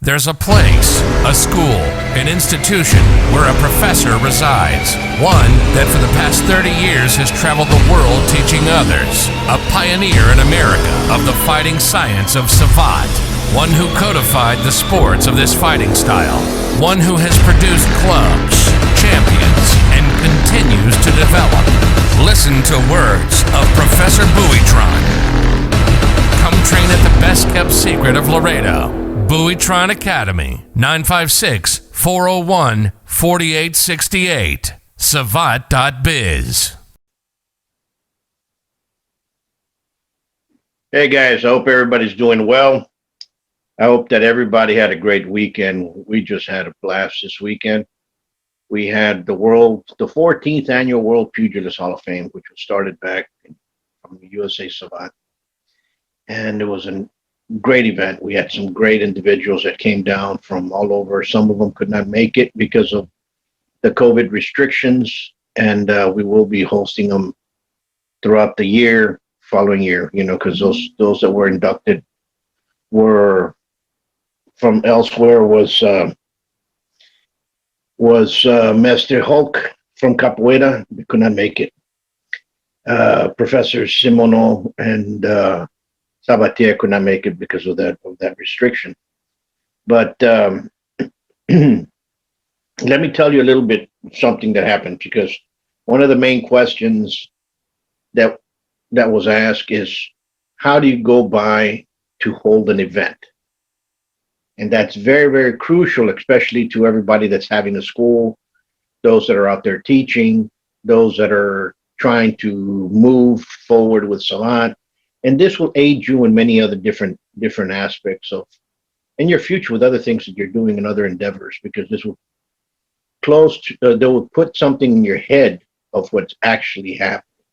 There's a place, a school, an institution where a professor resides. One that for the past 30 years has traveled the world teaching others. A pioneer in America of the fighting science of Savate. One who codified the sports of this fighting style. One who has produced clubs, champions, and continues to develop. Listen to words of Professor Buitron. Come train at the best kept secret of Laredo. Buitron Academy, 956-401-4868. Savate.biz. Hey guys, I hope everybody's doing well. I hope that everybody had a great weekend. We just had a blast this weekend. We had the 14th annual World Pugilist Hall of Fame, which was started back from USA Savate. And it was a great event. We had some great individuals that came down from all over. Some of them could not make it because of the COVID restrictions, and we will be hosting them throughout the year, following year, because those that were inducted were from elsewhere. Was Master Hulk from Capoeira. They could not make it. Professor Simono and Sabatier could not make it because of that restriction. But let me tell you a little bit something that happened, because one of the main questions that was asked is, how do you go by to hold an event? And that's very, very crucial, especially to everybody that's having a school, those that are out there teaching, those that are trying to move forward with Savate. And this will aid you in many other different aspects of in your future with other things that you're doing and other endeavors, because this will they will put something in your head of what's actually happening.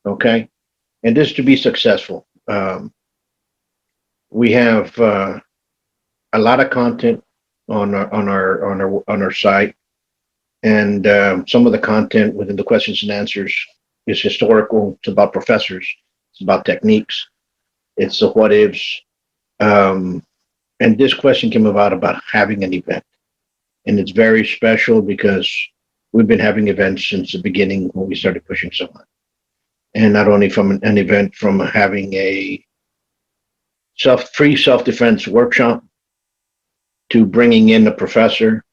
Okay, and this to be successful, we have a lot of content on our site, and some of the content within the questions and answers is historical. It's about professors. It's about techniques. It's the what ifs. And this question came about having an event. And it's very special because we've been having events since the beginning when we started pushing Savate. And not only from an event, from having a free self-defense workshop to bringing in a professor,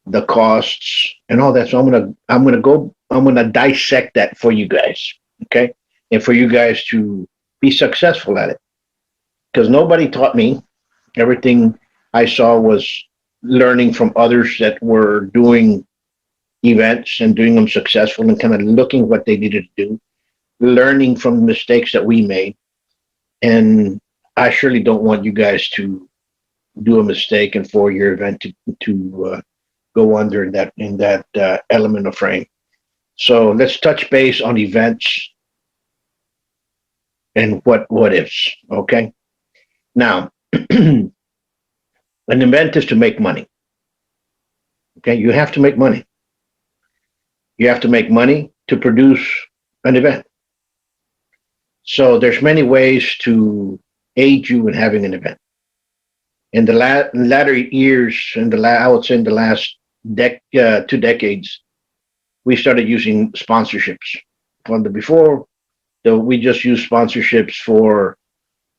the costs and all that. So I'm gonna dissect that for you guys. Okay. And for you guys to be successful at it, because nobody taught me. Everything I saw was learning from others that were doing events and doing them successful, and kind of looking what they needed to do, learning from the mistakes that we made. And I surely don't want you guys to do a mistake and for your event to go under in that element of frame. So let's touch base on events and what ifs. Okay. Now, an event is to make money. Okay. You have to make money. You have to make money to produce an event. So there's many ways to aid you in having an event. In the latter years, I would say in the last 2 decades, we started using sponsorships. Before, we just used sponsorships for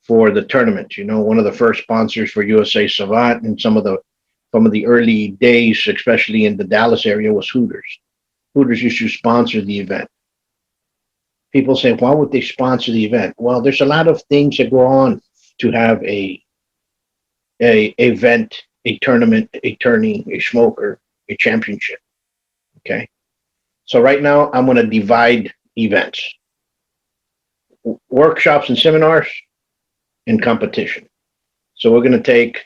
the tournament. One of the first sponsors for USA Savate and some of the early days, especially in the Dallas area, was Hooters. Hooters used to sponsor the event. People say, why would they sponsor the event? Well, there's a lot of things that go on to have a event, a tournament, a tourney, a smoker, a championship. Okay. So right now I'm going to divide events, workshops and seminars, and competition. So we're going to take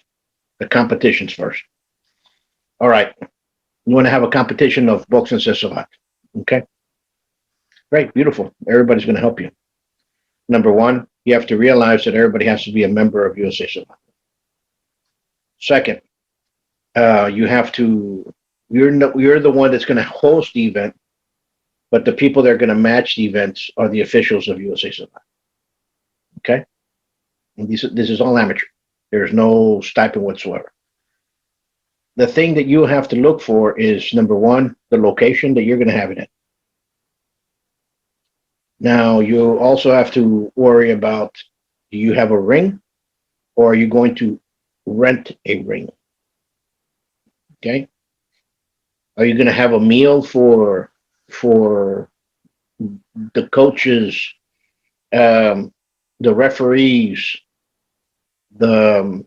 the competitions first. All right. You want to have a competition of books and Savate. Okay. Great. Beautiful. Everybody's going to help you. Number one, you have to realize that everybody has to be a member of USA Savate. Second, you're the one that's going to host the event, but the people that are going to match the events are the officials of USA Savate. Okay? And this is all amateur. There's no stipend whatsoever. The thing that you have to look for is, number one, the location that you're going to have it in. Now, you also have to worry about, do you have a ring, or are you going to rent a ring? Okay. Are you going to have a meal for the coaches, the referees, the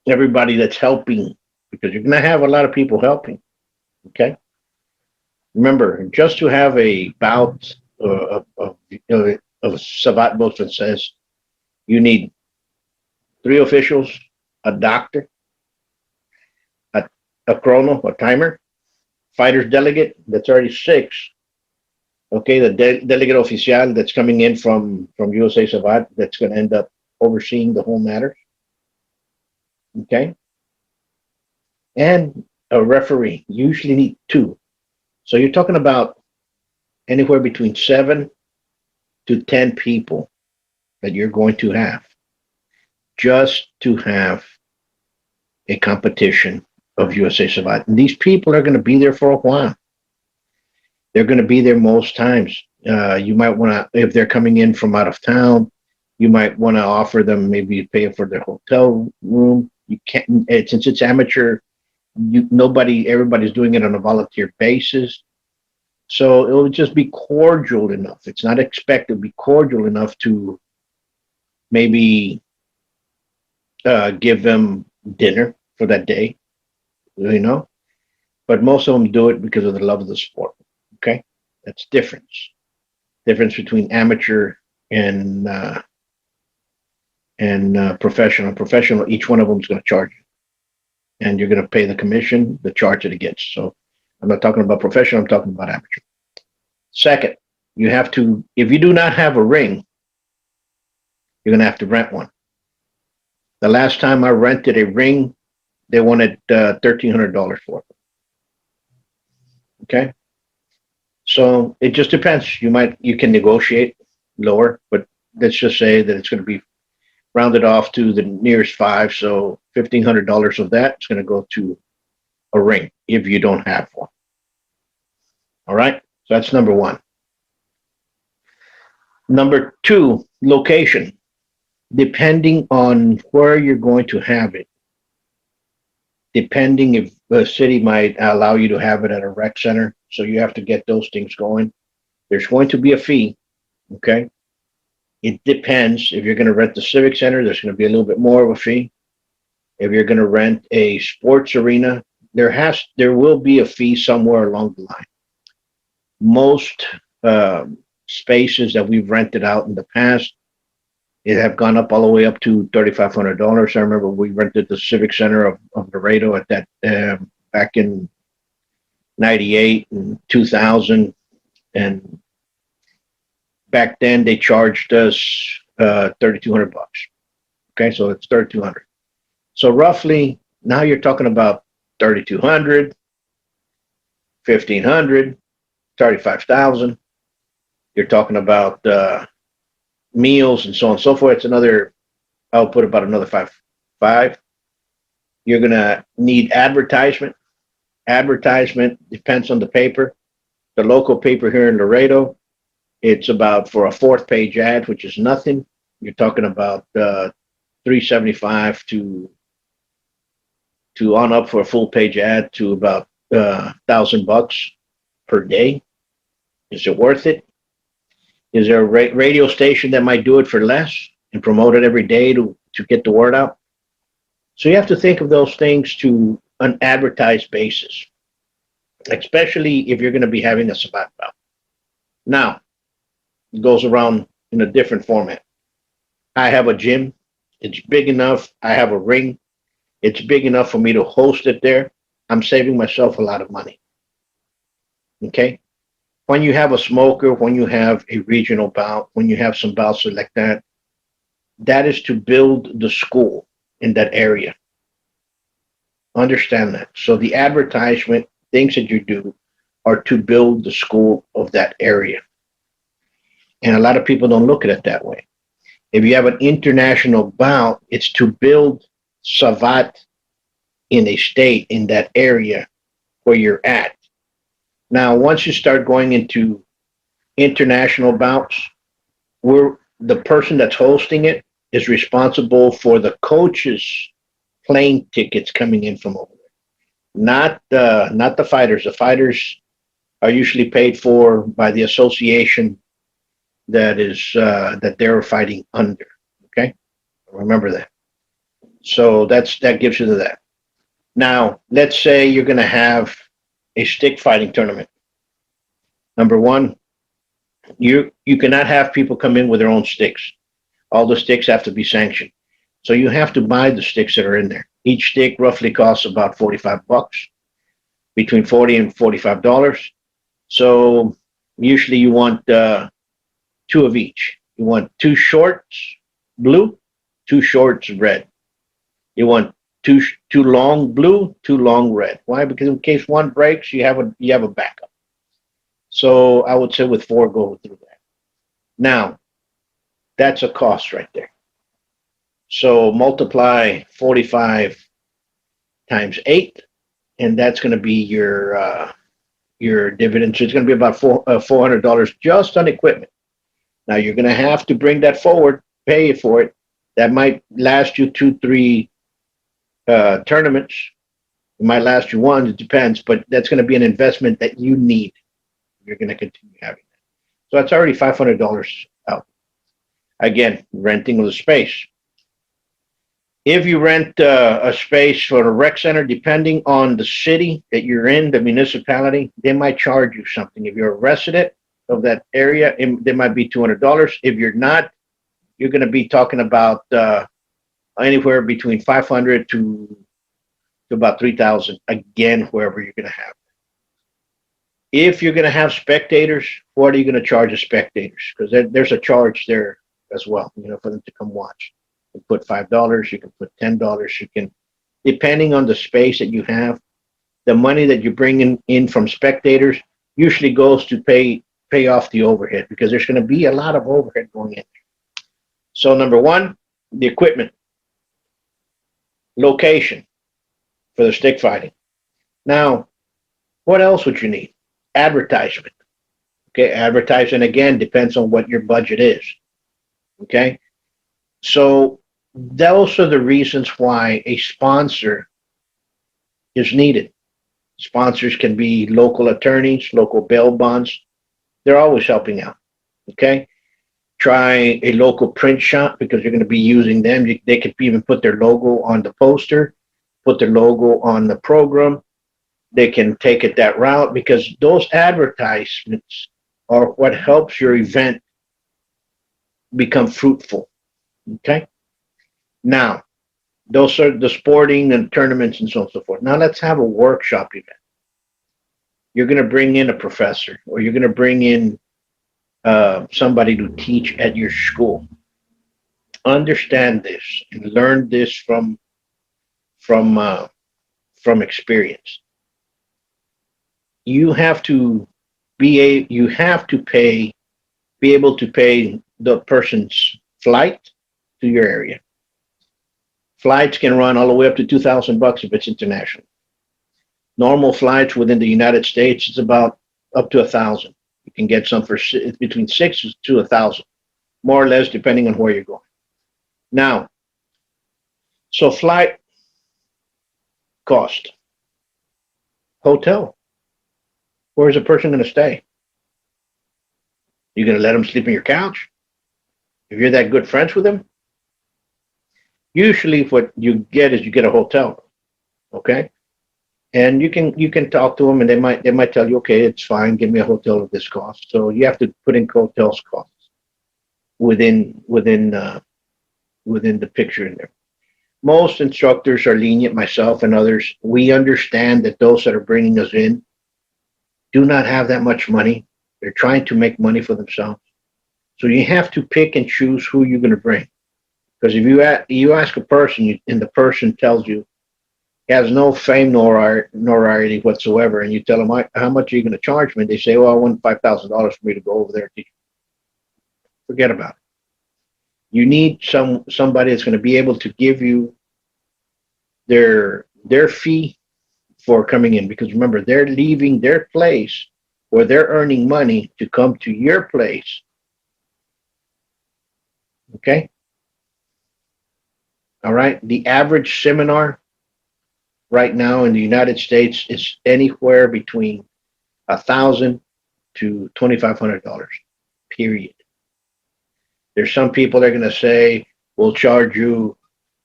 everybody that's helping? Because you're going to have a lot of people helping. Okay. Remember, just to have a bout of Savate.biz says you need 3 officials, a doctor, a chrono, a timer, fighter's delegate, that's already 6. Okay, the delegate oficial that's coming in from USA Savate, that's going to end up overseeing the whole matter. Okay, and a referee. You usually need 2. So you're talking about anywhere between 7 to 10 people that you're going to have just to have a competition of USA Savate. And these people are going to be there for a while. They're going to be there most times. You might want to, if they're coming in from out of town, you might want to offer them, maybe pay for their hotel room. You can't, since it's amateur, everybody's doing it on a volunteer basis. So it will just be cordial enough. It's not expected to be cordial enough to maybe give them dinner for that day, but most of them do it because of the love of the sport. Okay, that's difference between amateur and professional. Professional, each one of them is going to charge you, and you're going to pay the commission, the charge it against. So I'm not talking about professional, I'm talking about amateur. Second, you have to, if you do not have a ring, you're going to have to rent one. The last time I rented a ring, they wanted $1,300 for it. Okay, so it just depends. You can negotiate lower, but let's just say that it's going to be rounded off to the nearest 5. So $1,500 of that is going to go to a ring if you don't have one. All right, so that's number 1. Number 2, location. Depending on where you're going to have it, depending if the city might allow you to have it at a rec center, so you have to get those things going. There's going to be a fee, okay? It depends. If you're going to rent the civic center, there's going to be a little bit more of a fee. If you're going to rent a sports arena, there will be a fee somewhere along the line. Most spaces that we've rented out in the past, it have gone up all the way up to $3,500. I remember we rented the Civic Center of Laredo at that back in '98 and 2000, and back then they charged us $3,200. Okay, so it's $3,200. So roughly now you're talking about $3,200, $1,500, $35,000. You're talking about meals and so on and so forth. It's another, I'll put about another five. You're going to need advertisement. Advertisement depends on the paper. The local paper here in Laredo, it's about, for a 4th-page ad, which is nothing, you're talking about $375 to on up for a full-page ad to about $1,000 per day. Is it worth it? Is there a radio station that might do it for less and promote it every day to get the word out? So you have to think of those things to an advertised basis, especially if you're going to be having a Savate bout. Now, it goes around in a different format. I have a gym. It's big enough. I have a ring. It's big enough for me to host it there. I'm saving myself a lot of money. Okay? When you have a smoker, when you have a regional bout, when you have some bouts like that, that is to build the school in that area. Understand that. So the advertisement, things that you do are to build the school of that area. And a lot of people don't look at it that way. If you have an international bout, it's to build Savate in a state in that area where you're at. Now, once you start going into international bouts, where the person that's hosting it is responsible for the coaches' plane tickets coming in from over there, not the fighters. The fighters are usually paid for by the association that they're fighting under. Okay, remember that. So that gives you that. Now, let's say you're going to have a stick fighting tournament. Number one, you cannot have people come in with their own sticks. All the sticks have to be sanctioned. So you have to buy the sticks that are in there. Each stick roughly costs about $45, between $40 and $45. So usually you want two of each. You want two shorts blue, two shorts red. You want two long blue, two long red. Why? Because in case one breaks, you have a backup. So I would say with four, go through that. Now, that's a cost right there. So multiply 45 times 8, and that's going to be your dividend. So it's going to be about $400 just on equipment. Now you're going to have to bring that forward, pay for it. That might last you 2-3 tournaments. It might last you one. It depends, but that's going to be an investment that you need. You're going to continue having that. So that's already $500 out. Again, renting of the space. If you rent a space for a rec center, depending on the city that you're in, the municipality, they might charge you something. If you're a resident of that area, they might be $200. If you're not, you're going to be talking about anywhere between 500 to about 3,000. Again, wherever you're going to have. If you're going to have spectators, what are you going to charge the spectators? Because there's a charge there as well, for them to come watch. You can put $5, you can put $10, you can, depending on the space that you have, the money that you bring in from spectators usually goes to pay off the overhead, because there's going to be a lot of overhead going in. So number one, the equipment, location for the stick fighting. Now, what else would you need? Advertisement. Okay, advertising again depends on what your budget is. Okay, so those are the reasons why a sponsor is needed. Sponsors can be local attorneys, local bail bonds. They're always helping out. Okay, try a local print shop, because you're going to be using them. They could even put their logo on the poster, put their logo on the program. They can take it that route, because those advertisements are what helps your event become fruitful. Okay. Now, those are the sporting and tournaments and so on and so forth. Now let's have a workshop event. You're going to bring in a professor, or you're going to bring in somebody to teach at your school. Understand this and learn this from experience. You have to be able to pay the person's flight to your area. Flights can run all the way up to $2,000 if it's international. Normal flights within the United States is about up to 1,000. You can get some for between 600 to 1,000, more or less, depending on where you're going. Now, so flight cost, hotel. Where is a person going to stay? You're going to let them sleep on your couch? If you're that good friends with them? Usually what you get is you get a hotel, okay? And you can talk to them, and they might tell you, okay, it's fine, give me a hotel at this cost. So you have to put in hotels costs within the picture in there. Most instructors are lenient, myself and others. We understand that those that are bringing us in do not have that much money. They're trying to make money for themselves. So you have to pick and choose who you're going to bring. Because if you ask a person, and the person tells you he has no fame nor notoriety whatsoever, and you tell them, how much are you going to charge me? They say, well, I want $5,000 for me to go over there and teach. Forget about it. You need somebody that's going to be able to give you their fee for coming in, because remember, they're leaving their place where they're earning money to come to your place. Okay? All right. The average seminar right now in the United States is anywhere between $1,000 to $2,500. Period. There's some people that are going to say we'll charge you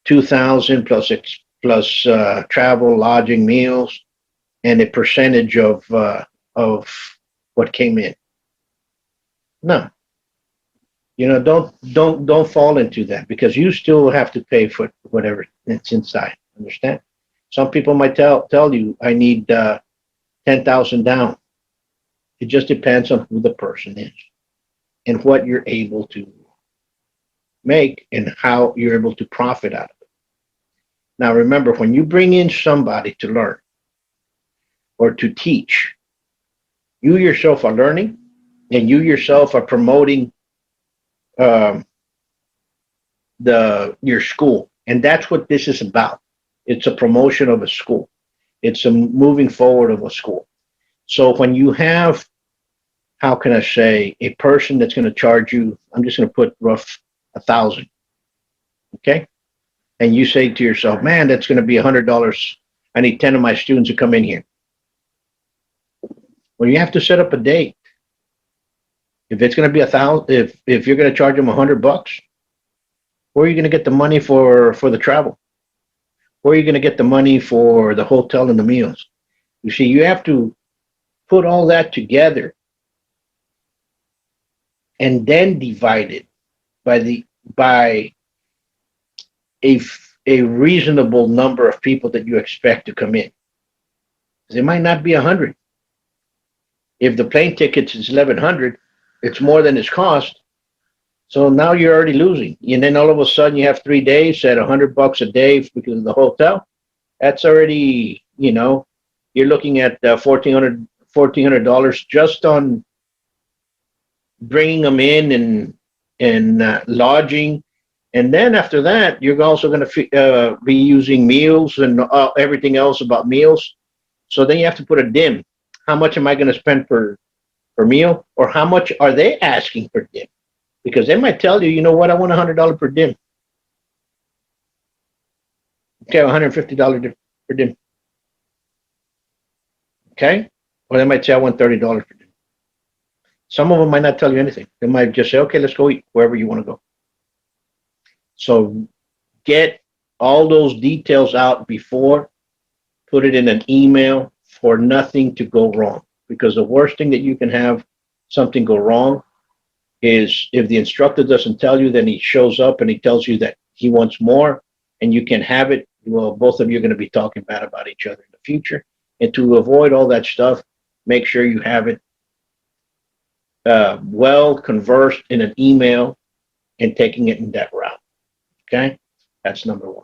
2,000 plus travel, lodging, meals, and a percentage of what came in. No, don't fall into that, because you still have to pay for whatever that's inside. Understand? Some people might tell you I need 10,000 down. It just depends on who the person is and what you're able to make and how you're able to profit out of it. Now, remember, when you bring in somebody to learn or to teach, you yourself are learning, and you yourself are promoting your school, and that's what this is about. It's a promotion of a school. It's a moving forward of a school. So when you have, how can I say, a person that's going to charge you, I'm just going to put rough 1,000, okay? And you say to yourself, man, that's going to be $100. I need 10 of my students to come in here. Well, you have to set up a date. If it's going to be 1,000, if you're going to charge them $100, where are you going to get the money for the travel? Where are you going to get the money for the hotel and the meals? You see, you have to put all that together and then divide it by a reasonable number of people that you expect to come in. It might not be 100. If the plane tickets is 1,100, it's more than its cost. So now you're already losing. And then all of a sudden you have 3 days at $100 a day because of the hotel. That's already, you're looking at $1,400 just on bringing them in and lodging. And then after that, you're also going to be using meals and everything else about meals. So then you have to put a dim. How much am I going to spend per meal? Or how much are they asking per dim? Because they might tell you, you know what, I want $100 per dim. Okay, $150 per dim. Okay? Or they might say, I want $30 per dim. Some of them might not tell you anything. They might just say, okay, let's go eat wherever you want to go. So get all those details out before, put it in an email for nothing to go wrong. Because the worst thing that you can have something go wrong is if the instructor doesn't tell you, then he shows up and he tells you that he wants more and you can have it. Well, both of you are going to be talking bad about each other in the future. And to avoid all that stuff, make sure you have it well conversed in an email and taking it in that route. Okay? That's number one.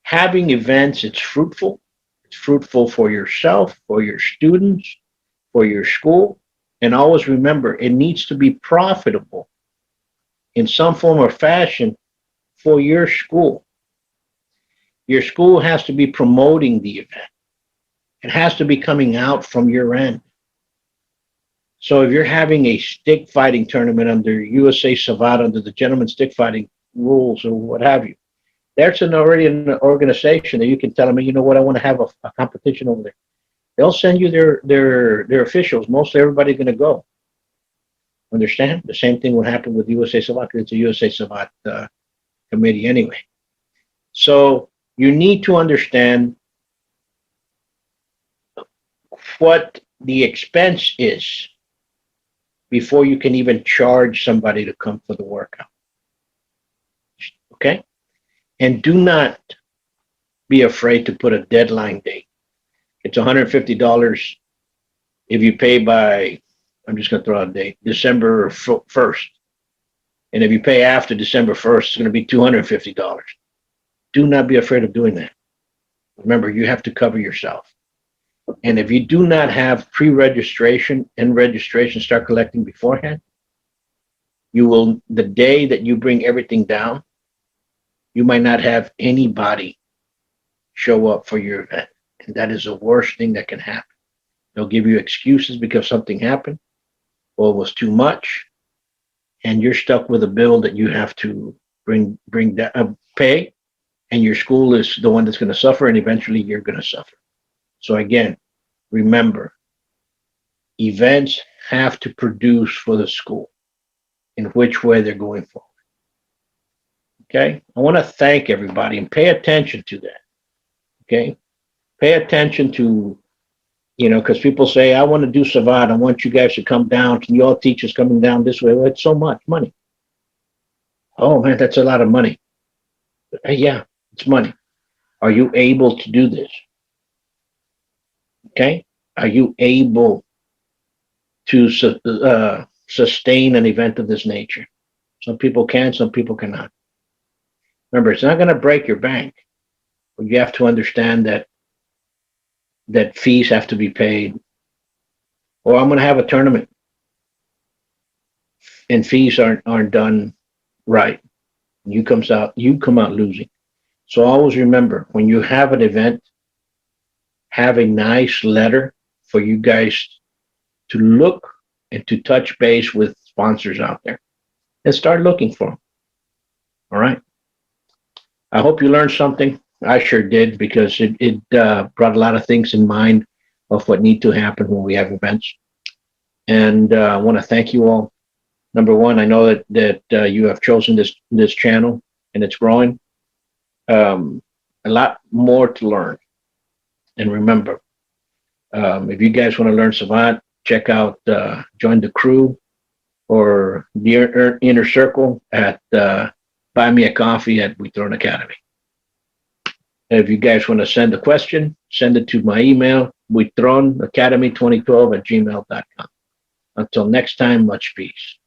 Having events, it's fruitful. It's fruitful for yourself, for your students, for your school. And always remember, it needs to be profitable in some form or fashion for your school. Your school has to be promoting the event. It has to be coming out from your end. So if you're having a stick fighting tournament under USA Savate, under the gentleman's stick fighting rules or what have you, there's already an organization that you can tell them, you know what, I want to have a competition over there. They'll send you their officials. Mostly everybody's going to go. Understand? The same thing would happen with USA Savate. It's a USA Savate committee anyway. So you need to understand what the expense is before you can even charge somebody to come for the workout. Okay? And do not be afraid to put a deadline date. It's $150 if you pay by, I'm just going to throw out a date, December 1st. And if you pay after December 1st, it's going to be $250. Do not be afraid of doing that. Remember, you have to cover yourself. And if you do not have pre-registration and registration start collecting beforehand, the day that you bring everything down, you might not have anybody show up for your event. And that is the worst thing that can happen. They'll give you excuses because something happened or it was too much, and you're stuck with a bill that you have to pay, and your school is the one that's going to suffer, and eventually you're going to suffer. So again, remember, events have to produce for the school in which way they're going forward. Okay, I want to thank everybody and pay attention to that. Okay, pay attention to, because people say, I want to do Savate. I want you guys to come down. Can you all teach us coming down this way? Well, it's so much money. Oh man, that's a lot of money. Yeah, it's money. Are you able to do this? Okay, are you able to sustain an event of this nature? Some people can, some people cannot. Remember, it's not going to break your bank, but you have to understand that fees have to be paid. Or I'm going to have a tournament, and fees aren't done right. You come out losing. So always remember, when you have an event, have a nice letter for you guys to look and to touch base with sponsors out there and start looking for them. All right. I hope you learned something. I sure did, because it brought a lot of things in mind of what need to happen when we have events. And I want to thank you all. Number one, I know that you have chosen this channel, and it's growing. A lot more to learn. And remember, if you guys want to learn Savate, check out, join the crew or the inner circle at Buy Me a Coffee at Buitrón Academy. If you guys want to send a question, send it to my email, buitronacademy2012 @gmail.com. Until next time, much peace.